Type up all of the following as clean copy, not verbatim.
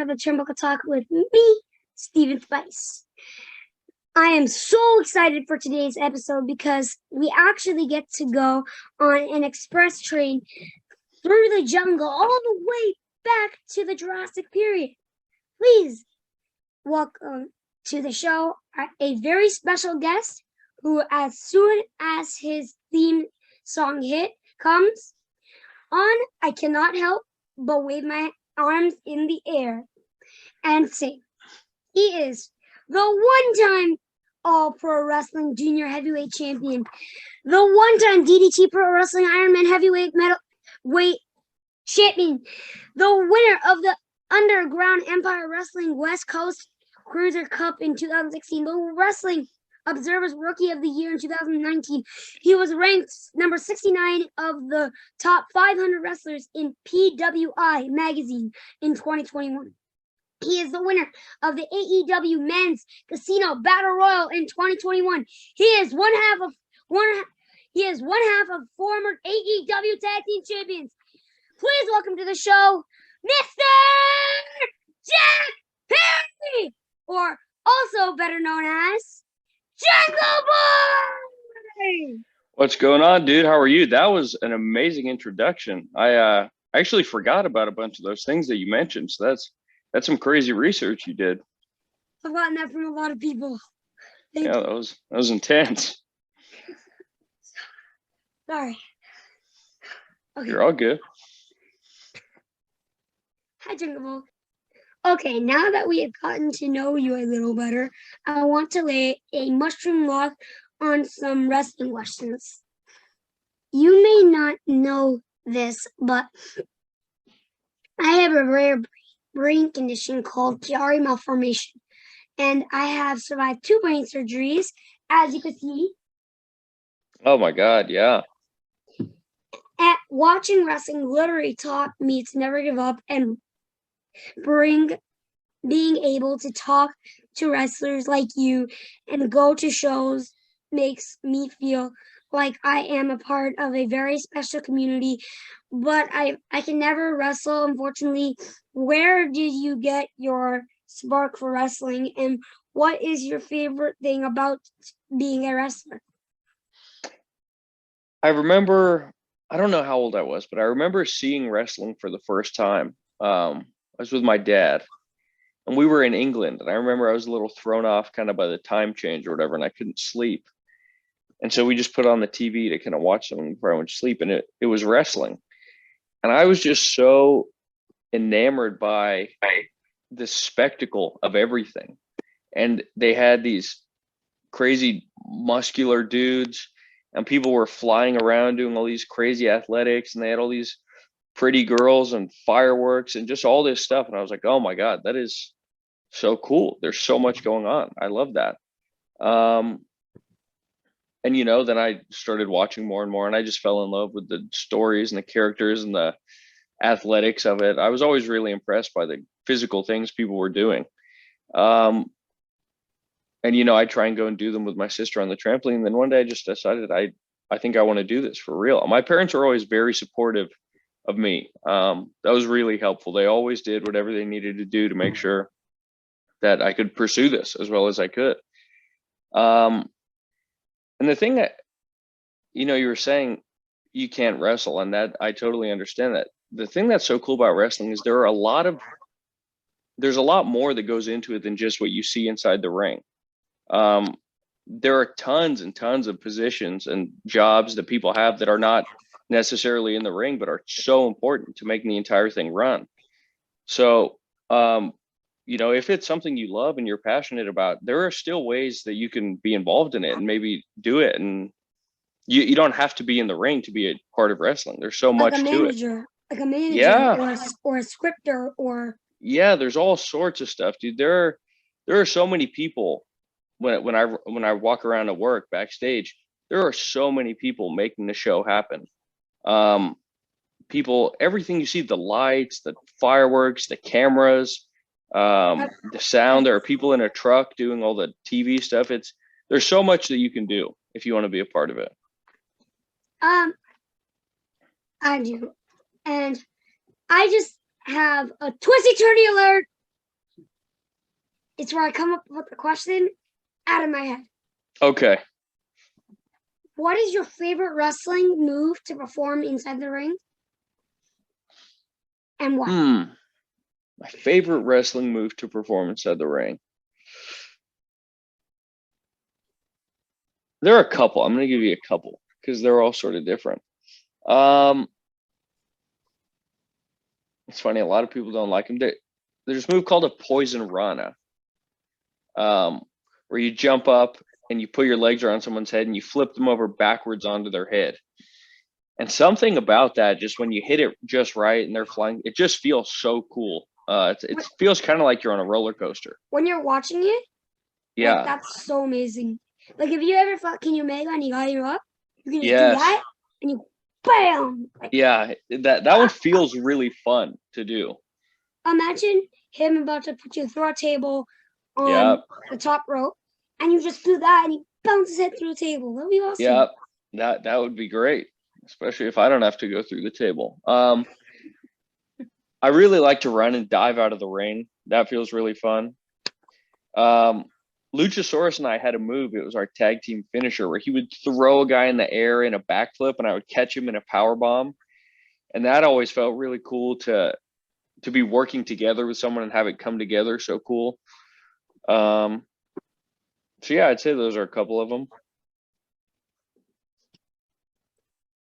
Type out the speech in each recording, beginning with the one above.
of the Turnbuckle Talk with me, Stephen Spice. I am so excited for today's episode because we actually get to go on an express train through the jungle all the way back to the Jurassic period. Please welcome to the show a very special guest who, as soon as his theme song comes on, I cannot help but wave my arms in the air and sing. He is the one-time All-Pro Wrestling Junior Heavyweight Champion, the one-time DDT Pro Wrestling Ironman Heavyweight Weight Champion, the winner of the Underground Empire Wrestling West Coast Cruiser Cup in 2016, the Wrestling Observer's Rookie of the Year in 2019. He was ranked number 69 of the top 500 wrestlers in PWI magazine in 2021. He is the winner of the AEW Men's Casino Battle Royal in 2021. He is one half of former AEW Tag Team Champions. Please welcome to the show, Mr. Jack Perry, or also better known as Jungle Boy. What's going on, dude? How are you? That was an amazing introduction. I actually forgot about a bunch of those things that you mentioned. So that's some crazy research you did. I've gotten that from a lot of people. Thank you. That was intense. Sorry. Okay. You're all good. Hi, Jungle Boy. Okay, now that we have gotten to know you a little better, I want to lay a mushroom log on some wrestling questions. You may not know this, but I have a rare brain condition called Chiari malformation, and I have survived 2 brain surgeries, as you can see. Oh my God, yeah. Watching wrestling literally taught me to never give up, and being able to talk to wrestlers like you and go to shows makes me feel like I am a part of a very special community, but I can never wrestle, unfortunately. Where did you get your spark for wrestling, and what is your favorite thing about being a wrestler? I remember, I don't know how old I was, but I remember seeing wrestling for the first time. I was with my dad, and we were in England, and I remember I was a little thrown off kind of by the time change or whatever, and I couldn't sleep. And so we just put on the TV to kind of watch something before I went to sleep, and it was wrestling. And I was just so enamored by the spectacle of everything. And they had these crazy muscular dudes, and people were flying around doing all these crazy athletics, and they had all these pretty girls and fireworks and just all this stuff. And I was like, oh my God, that is so cool. There's so much going on. I love that. And, then I started watching more and more, and I just fell in love with the stories and the characters and the athletics of it. I was always really impressed by the physical things people were doing. And, I try and go and do them with my sister on the trampoline. And then one day I just decided I think I want to do this for real. My parents were always very supportive of me. That was really helpful. They always did whatever they needed to do to make sure that I could pursue this as well as I could. And the thing that, you were saying you can't wrestle, and that I totally understand that. The thing that's so cool about wrestling is there's a lot more that goes into it than just what you see inside the ring. There are tons and tons of positions and jobs that people have that are not necessarily in the ring, but are so important to making the entire thing run. So, if it's something you love and you're passionate about, there are still ways that you can be involved in it and maybe do it. And you don't have to be in the ring to be a part of wrestling. There's so much to it. Like a manager, yeah, or a scripter, or yeah, there's all sorts of stuff, dude. There are so many people when I walk around at work backstage. There are so many people making the show happen. People, everything you see, the lights, the fireworks, the cameras, the sound. There are people in a truck doing all the TV stuff. There's so much that you can do if you want to be a part of it. I do. And I just have a twisty turny alert It's where I come up with a question out of my head. Okay. What is your favorite wrestling move to perform inside the ring? And why? My favorite wrestling move to perform inside the ring. There are a couple. I'm going to give you a couple because they're all sort of different. It's funny. A lot of people don't like them. There's a move called a poison rana, where you jump up and you put your legs around someone's head and you flip them over backwards onto their head. And something about that, just when you hit it just right and they're flying, it just feels so cool. It feels kind of like you're on a roller coaster. When you're watching it, Yeah. like, that's so amazing. Like, if you ever fought Kenny Omega and he got you up, you can just do Yes. that and you bam. Like, Yeah, that one feels really fun to do. imagine him about to put you through a table on Yep. the top rope, and you just do that and he bounces it through the table. That'd be awesome. Yep. That would be great, especially if I don't have to go through the table. I really like to run and dive out of the ring. That feels really fun. Luchasaurus and I had a move. It was our tag team finisher where he would throw a guy in the air in a backflip and I would catch him in a power bomb. And that always felt really cool to be working together with someone and have it come together so cool. So yeah, I'd say those are a couple of them.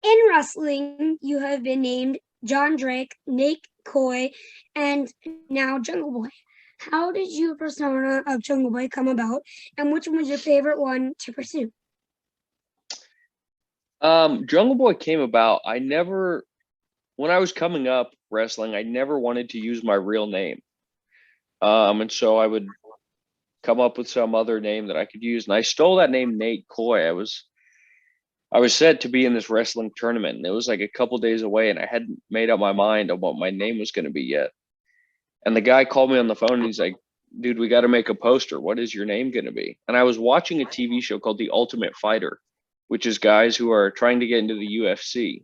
In wrestling, you have been named John Drake, Nate Coy, and now Jungle Boy. How did your persona of Jungle Boy come about, and which one was your favorite one to pursue? Jungle Boy came about. When I was coming up wrestling, I never wanted to use my real name. And so I would come up with some other name that I could use. And I stole that name, Nate Coy. I was set to be in this wrestling tournament, and it was like a couple days away, and I hadn't made up my mind on what my name was going to be yet. And the guy called me on the phone and he's like, dude, we got to make a poster. What is your name going to be? And I was watching a TV show called The Ultimate Fighter, which is guys who are trying to get into the UFC.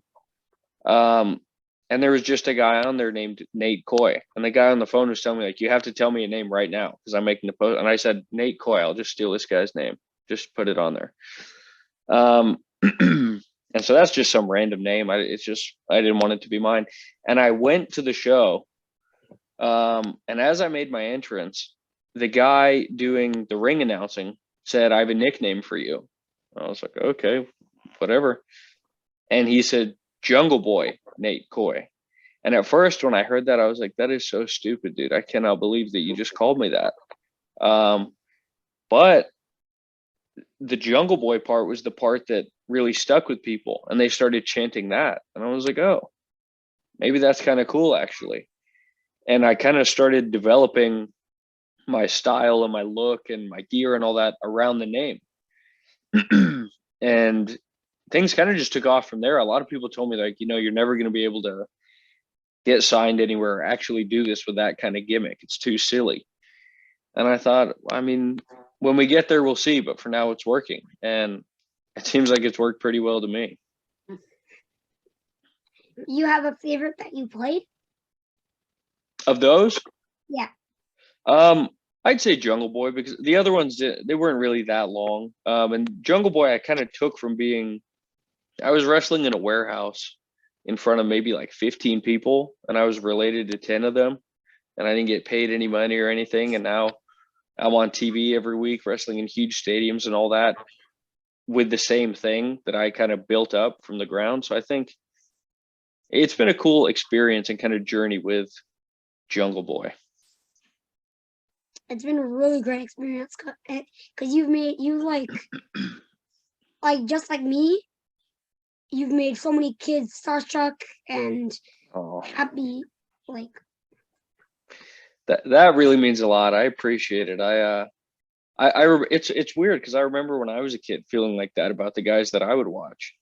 And there was just a guy on there named Nate Coy. And the guy on the phone was telling me, like, you have to tell me a name right now because I'm making the post. And I said, Nate Coy, I'll just steal this guy's name. Just put it on there. And so that's just some random name. I didn't want it to be mine. And I went to the show. And as I made my entrance, the guy doing the ring announcing said, I have a nickname for you. I was like, okay, whatever. And he said, Jungle Boy, Nate Coy. And at first, when I heard that, I was like, that is so stupid, dude. I cannot believe that you just called me that. But the Jungle Boy part was the part that really stuck with people. And they started chanting that. And I was like, oh, maybe that's kind of cool, actually. And I kind of started developing my style and my look and my gear and all that around the name. And things kind of just took off from there. A lot of people told me, like, you're never going to be able to get signed anywhere or actually do this with that kind of gimmick. It's too silly. And I thought, I mean, when we get there, we'll see. But for now, it's working. And it seems like it's worked pretty well to me. You have a favorite that you played? Of those? Yeah. I'd say Jungle Boy because the other ones, they weren't really that long. And Jungle Boy, I kind of took from I was wrestling in a warehouse in front of maybe like 15 people, and I was related to 10 of them, and I didn't get paid any money or anything. And now I'm on TV every week wrestling in huge stadiums and all that with the same thing that I kind of built up from the ground. So I think it's been a cool experience and kind of journey with Jungle Boy. It's been a really great experience because you've like just like me, you've made so many kids starstruck and happy. Like that really means a lot. I appreciate it. It's weird because I remember when I was a kid feeling like that about the guys that I would watch,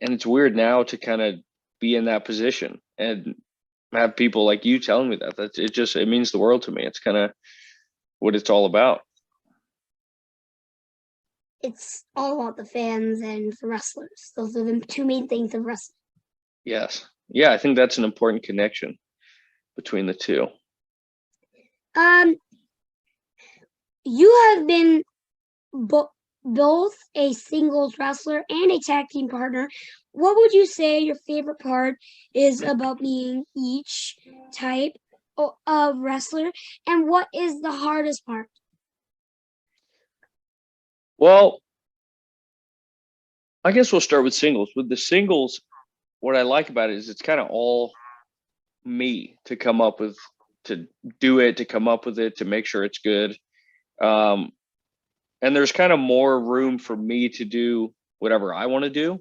and it's weird now to kind of be in that position and have people like you telling me that. It means the world to me. It's kind of what it's all about. It's all about the fans and the wrestlers. Those are the two main things of wrestling. Yes. Yeah, I think that's an important connection between the two. you have been both a singles wrestler and a tag team partner. What would you say your favorite part is about being each type of wrestler, and what is the hardest part? Well, I guess we'll start with singles. With the singles, what I like about it is it's kind of all me to come up with, to do it, to come up with it, to make sure it's good. And there's kind of more room for me to do whatever I want to do.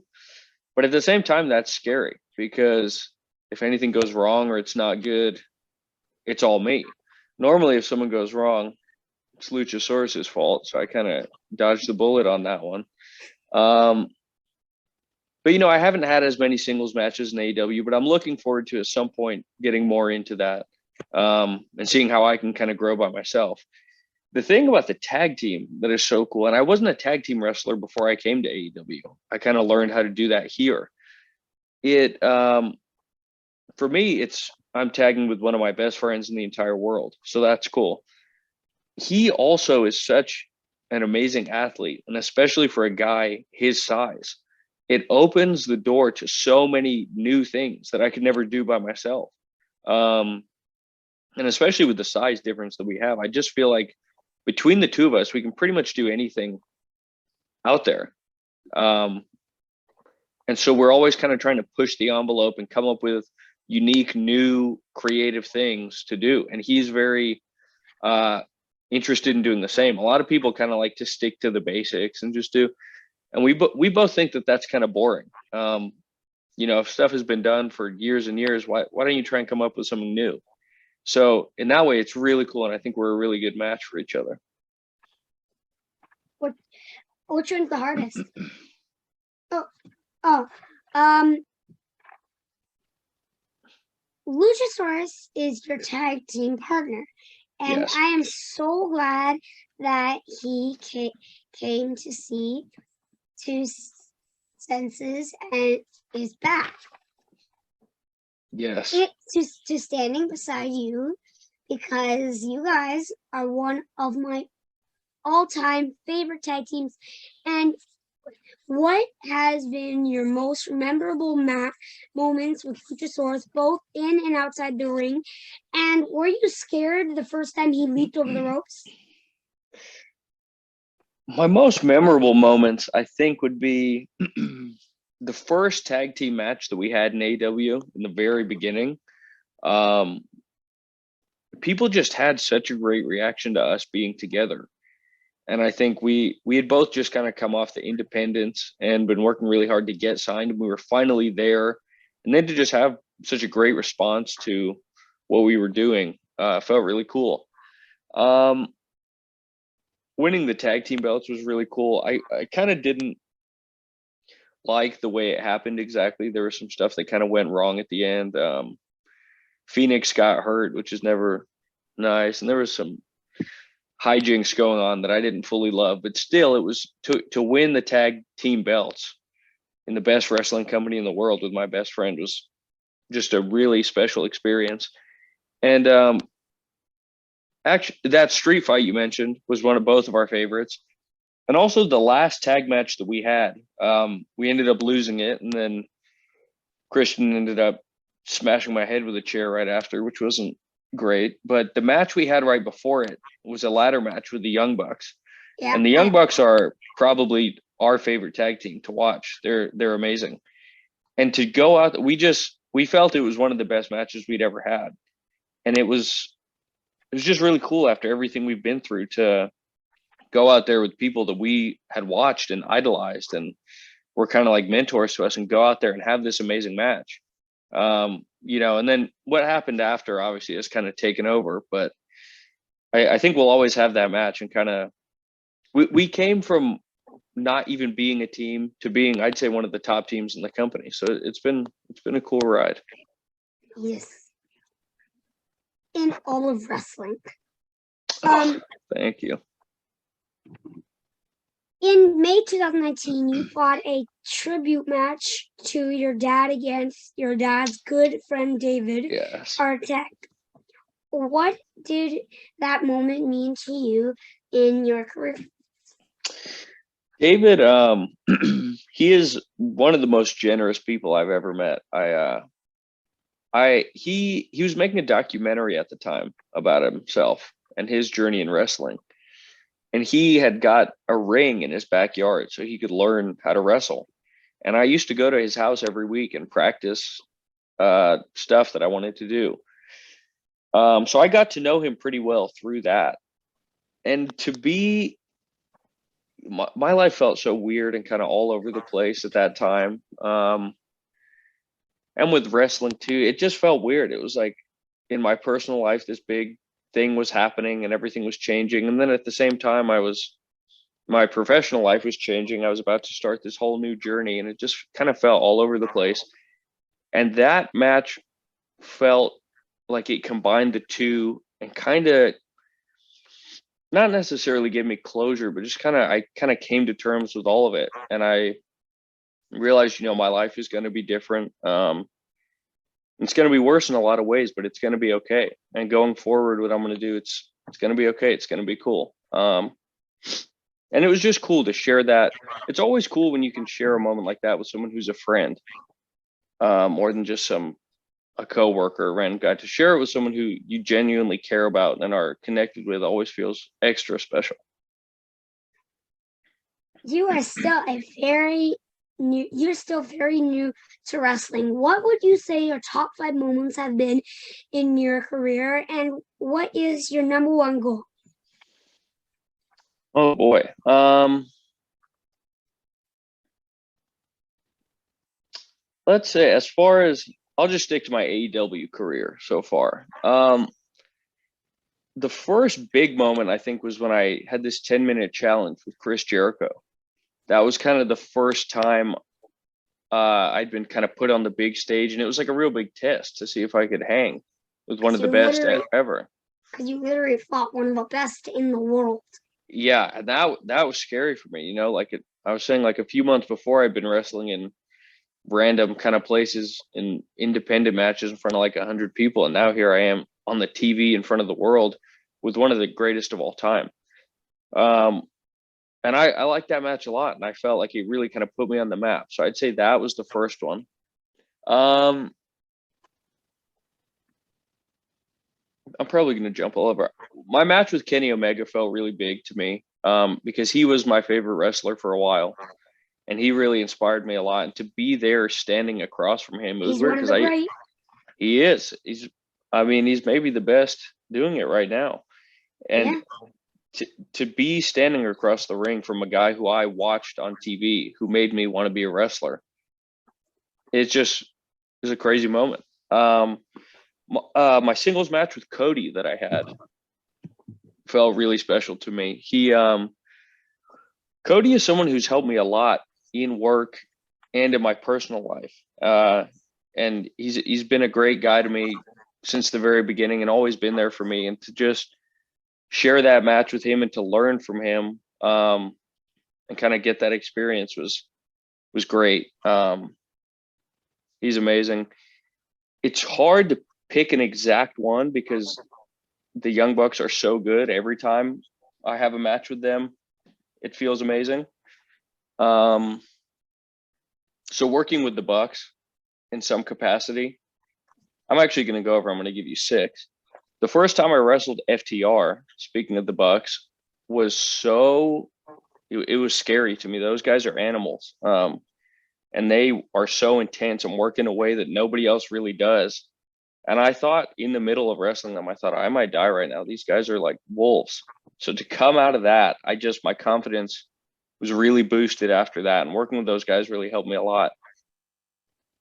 But at the same time, that's scary because if anything goes wrong or it's not good, it's all me. Normally, if someone goes wrong, it's Luchasaurus's fault. So I kind of dodged the bullet on that one. But, I haven't had as many singles matches in AEW, but I'm looking forward to at some point getting more into that and seeing how I can kind of grow by myself. The thing about the tag team that is so cool, and I wasn't a tag team wrestler before I came to AEW. I kind of learned how to do that here. For me, I'm tagging with one of my best friends in the entire world. So that's cool. He also is such an amazing athlete, and especially for a guy his size, it opens the door to so many new things that I could never do by myself. And especially with the size difference that we have, I just feel like between the two of us, we can pretty much do anything out there. And so we're always kind of trying to push the envelope and come up with unique, new, creative things to do. And he's very interested in doing the same. A lot of people kind of like to stick to the basics and just do. And we both think that that's kind of boring. If stuff has been done for years and years, why don't you try and come up with something new? So in that way, it's really cool, and I think we're a really good match for each other. Which one's the hardest? Luchasaurus is your tag team partner, and Yes. I am so glad that he came to see two senses and is back. Yes. To standing beside you, because you guys are one of my all-time favorite tag teams. And what has been your most memorable moments with Luchasaurus, both in and outside the ring? And were you scared the first time he leaped over the ropes? My most memorable moments, I think, would be the first tag team match that we had in AEW in the very beginning. People just had such a great reaction to us being together. And I think we had both just kind of come off the independents and been working really hard to get signed. And we were finally there. And then to just have such a great response to what we were doing felt really cool. Winning the tag team belts was really cool. I kind of didn't like the way it happened exactly. There was some stuff that kind of went wrong at the end. Phoenix got hurt, which is never nice. And there was some hijinks going on that I didn't fully love, but still it was to win the tag team belts in the best wrestling company in the world with my best friend was just a really special experience. And actually that street fight you mentioned was one of both of our favorites. And also the last tag match that we had, we ended up losing it. And then Christian ended up smashing my head with a chair right after, which wasn't great. But the match we had right before it was a ladder match with the Young Bucks. Yeah. And the Young Bucks are probably our favorite tag team to watch. They're amazing. And to go out, we felt it was one of the best matches we'd ever had. And it was just really cool after everything we've been through to go out there with people that we had watched and idolized and were kind of like mentors to us and go out there and have this amazing match. And then what happened after obviously has kind of taken over, but I think we'll always have that match and kind of, we came from not even being a team to being, I'd say, one of the top teams in the company. So it's been a cool ride. Yes. In all of wrestling. Thank you. In May 2019, you fought a tribute match to your dad against your dad's good friend, David. Yes. Artek. What did that moment mean to you in your career? David, he is one of the most generous people I've ever met. He was making a documentary at the time about himself and his journey in wrestling. And he had got a ring in his backyard so he could learn how to wrestle. And I used to go to his house every week and practice stuff that I wanted to do. So I got to know him pretty well through that. And my life felt so weird and kind of all over the place at that time. And with wrestling too, it just felt weird. It was like in my personal life, this big thing was happening and everything was changing. And then at the same time, my professional life was changing. I was about to start this whole new journey and it just kind of felt all over the place. And that match felt like it combined the two and kind of not necessarily gave me closure, but just I kind of came to terms with all of it. And I realized, my life is going to be different. It's going to be worse in a lot of ways, but it's going to be okay. And going forward, what I'm going to do, it's going to be okay. It's going to be cool. And it was just cool to share that. It's always cool when you can share a moment like that with someone who's a friend, more than just a coworker or a random guy. To share it with someone who you genuinely care about and are connected with always feels extra special. You're still very new to wrestling. What would you say your top 5 moments have been in your career, and what is your number one goal? Oh boy. Let's say, as far as, I'll just stick to my AEW career so far. The first big moment, I think, was when I had this 10-minute challenge with Chris Jericho. That was kind of the first time I'd been kind of put on the big stage, and it was like a real big test to see if I could hang with one of the best ever. Because you literally fought one of the best in the world. Yeah, and that was scary for me. I was saying, like a few months before, I'd been wrestling in random kind of places in independent matches in front of like 100 people, and now here I am on the TV in front of the world with one of the greatest of all time. And I liked that match a lot, and I felt like it really kind of put me on the map. So I'd say that was the first one. I'm probably going to jump all over. My match with Kenny Omega felt really big to me, because he was my favorite wrestler for a while, and he really inspired me a lot. And to be there standing across from him, it was weird because he is. He's maybe the best doing it right now. And to be standing across the ring from a guy who I watched on TV, who made me want to be a wrestler, it was a crazy moment. My singles match with Cody that I had felt really special to me. Cody is someone who's helped me a lot in work and in my personal life. And he's been a great guy to me since the very beginning and always been there for me. And to just share that match with him and to learn from him, and kind of get that experience was great. He's amazing. It's hard to pick an exact one because the Young Bucks are so good. Every time I have a match with them, it feels amazing. So working with the Bucks in some capacity, I'm actually going to go over. I'm going to give you 6. The first time I wrestled FTR, speaking of the Bucks, was it was scary to me. Those guys are animals. And they are so intense and work in a way that nobody else really does. And I thought in the middle of wrestling them, I thought I might die right now. These guys are like wolves. So to come out of that, my confidence was really boosted after that. And working with those guys really helped me a lot.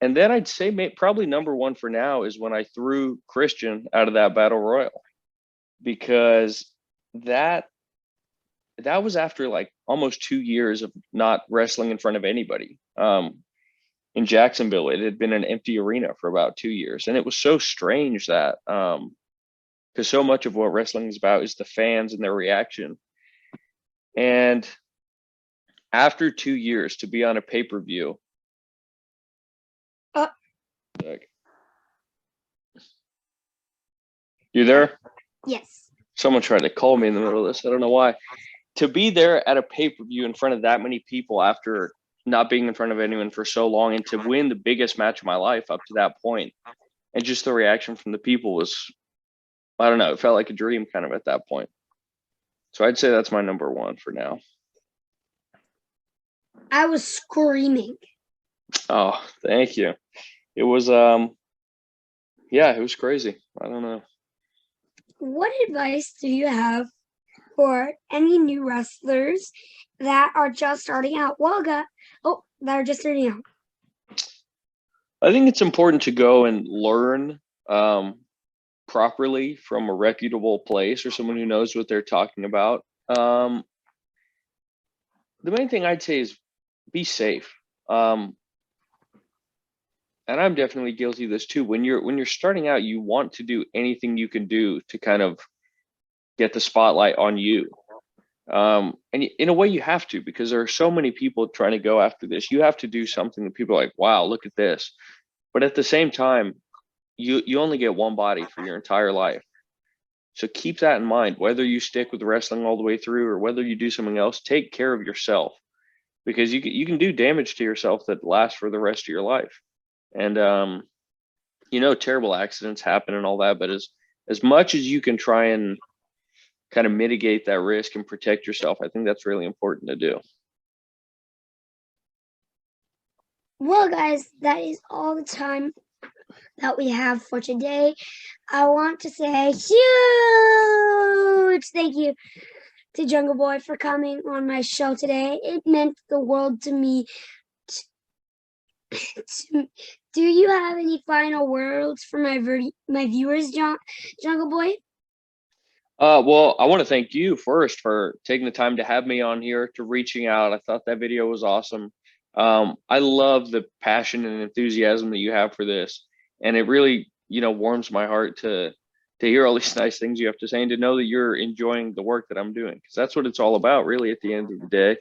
And then I'd say probably number one for now is when I threw Christian out of that battle royal, because that was after like almost 2 years of not wrestling in front of anybody. In Jacksonville, it had been an empty arena for about 2 years. And it was so strange that, because so much of what wrestling is about is the fans and their reaction. And after 2 years to be on a pay-per-view, you there? Yes. Someone tried to call me in the middle of this. I don't know why. To be there at a pay-per-view in front of that many people after not being in front of anyone for so long, and to win the biggest match of my life up to that point, and just the reaction from the people was, I don't know, it felt like a dream kind of at that point. So I'd say that's my number one for now. I was screaming. Oh, thank you. It was, yeah, it was crazy. I don't know. What advice do you have for any new wrestlers that are just starting out? That are just starting out. I think it's important to go and learn properly from a reputable place or someone who knows what they're talking about. The main thing I'd say is be safe. And I'm definitely guilty of this too. When you're starting out, you want to do anything you can do to kind of get the spotlight on you. And in a way you have to, because there are so many people trying to go after this. You have to do something that people are like, wow, look at this. But at the same time, you only get one body for your entire life. So keep that in mind, whether you stick with wrestling all the way through or whether you do something else, take care of yourself, because you can do damage to yourself that lasts for the rest of your life. And terrible accidents happen and all that, but as much as you can try and kind of mitigate that risk and protect yourself, I think that's really important to do. Well, guys, that is all the time that we have for today. I want to say a huge thank you to Jungle Boy for coming on my show today. It meant the world to me. Do you have any final words for my viewers, Jungle Boy? Well, I want to thank you first for taking the time to have me on here, to reaching out. I thought that video was awesome. I love the passion and enthusiasm that you have for this, and it really, warms my heart to hear all these nice things you have to say and to know that you're enjoying the work that I'm doing, because that's what it's all about, really, at the end of the day.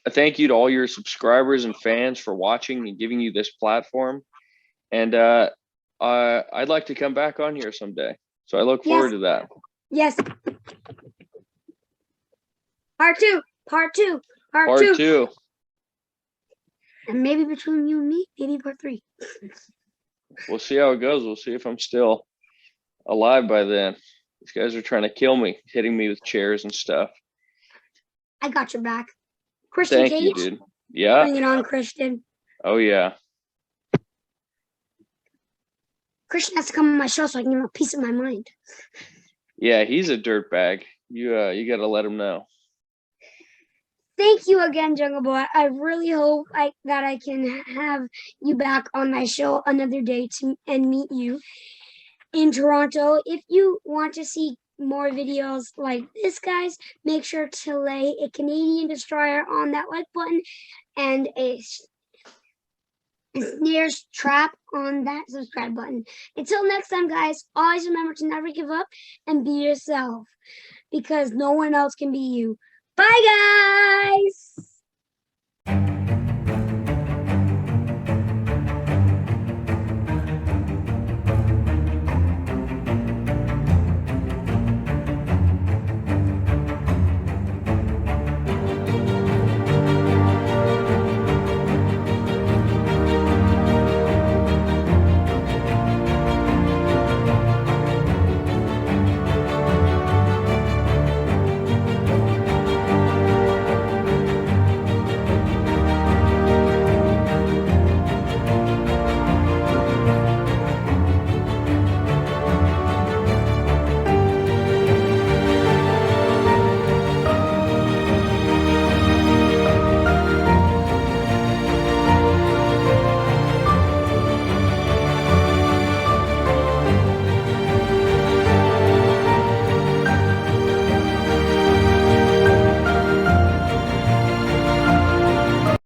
A thank you to all your subscribers and fans for watching and giving you this platform. And I'd like to come back on here someday. So I look forward to that. Yes. Part two. And maybe between you and me, maybe part 3. We'll see how it goes. We'll see if I'm still alive by then. These guys are trying to kill me, hitting me with chairs and stuff. I got your back. Christian Thank Cage? you, dude. Yeah. Bring it on, Christian. Oh, yeah. Christian has to come on my show so I can give him a piece of my mind. Yeah, he's a dirtbag. You got to let him know. Thank you again, Jungle Boy. I really hope that I can have you back on my show another day and meet you in Toronto. If you want to see more videos like this, guys, make sure to lay a Canadian Destroyer on that like button and a snares trap on that subscribe button. Until next time, guys, always remember to never give up and be yourself, because no one else can be you. Bye, guys!